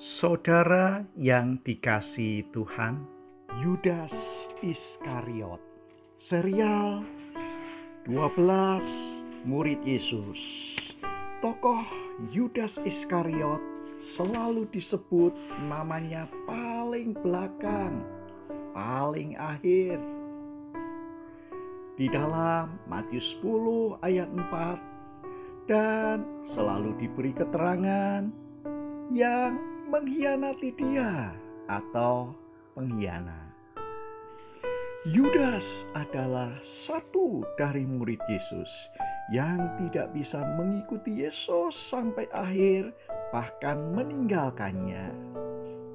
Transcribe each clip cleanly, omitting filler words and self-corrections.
Saudara yang dikasihi Tuhan, Yudas Iskariot, serial 12 murid Yesus. Tokoh Yudas Iskariot selalu disebut namanya paling belakang, paling akhir. Di dalam Matius 10 ayat 4 dan selalu diberi keterangan yang mengkhianati dia atau pengkhianat. Yudas adalah satu dari murid Yesus yang tidak bisa mengikuti Yesus sampai akhir, bahkan meninggalkannya.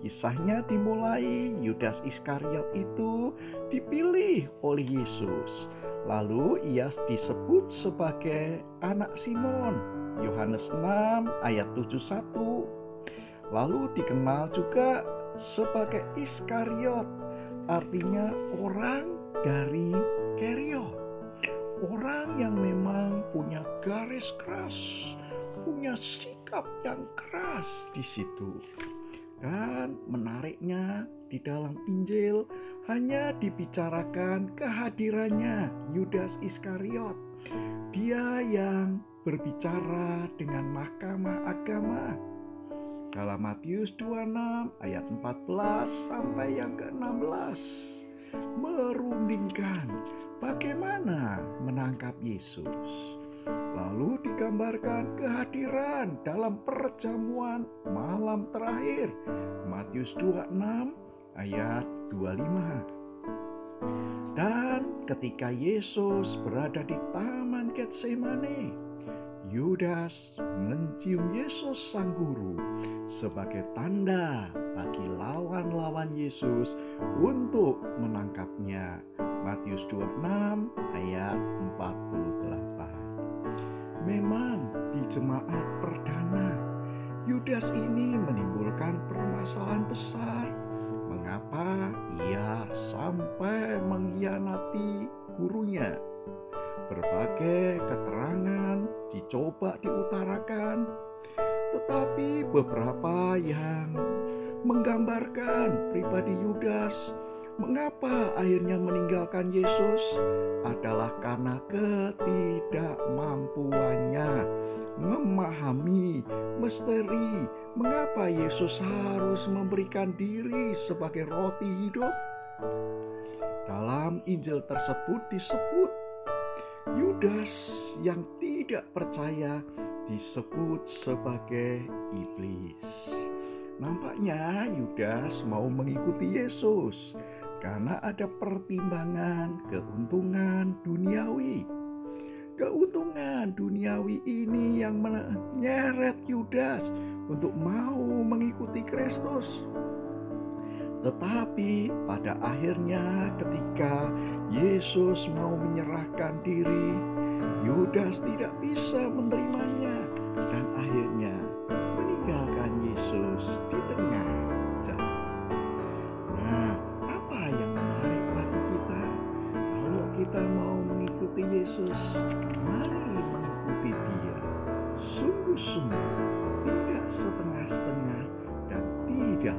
Kisahnya dimulai Yudas Iskariot itu dipilih oleh Yesus. Lalu ia disebut sebagai anak Simon. Yohanes 6 ayat 71. Lalu dikenal juga sebagai Iskariot, artinya orang dari Keriot. Orang yang memang punya garis keras, punya sikap yang keras di situ. Dan menariknya di dalam Injil hanya dibicarakan kehadirannya Yudas Iskariot. Dia yang berbicara dengan mahkamah agama. Dalam Matius 26 ayat 14 sampai yang ke-16 merundingkan bagaimana menangkap Yesus. Lalu digambarkan kehadiran dalam perjamuan malam terakhir. Matius 26 ayat 25. Dan ketika Yesus berada di Taman Getsemane, Yudas mencium Yesus sang guru sebagai tanda bagi lawan-lawan Yesus untuk menangkapnya. Matius 26 ayat 48. Memang di jemaat perdana, Yudas ini menimbulkan permasalahan besar. Mengapa ia sampai mengkhianati gurunya? Berbagai keterangan dicoba diutarakan, tetapi beberapa yang menggambarkan pribadi Yudas mengapa akhirnya meninggalkan Yesus adalah karena ketidakmampuannya memahami misteri mengapa Yesus harus memberikan diri sebagai roti hidup. Dalam Injil tersebut disebut Yudas yang tidak percaya disebut sebagai iblis. Nampaknya Yudas mau mengikuti Yesus karena ada pertimbangan keuntungan duniawi. Keuntungan duniawi ini yang menyeret Yudas untuk mau mengikuti Kristus. Tetapi pada akhirnya ketika Yesus mau menyerahkan diri, Yudas tidak bisa menerimanya dan akhirnya meninggalkan Yesus di tengah jalan. Nah, apa yang menarik bagi kita? Kalau kita mau mengikuti Yesus, mari mengikuti Dia sungguh-sungguh, tidak setengah-setengah dan tidak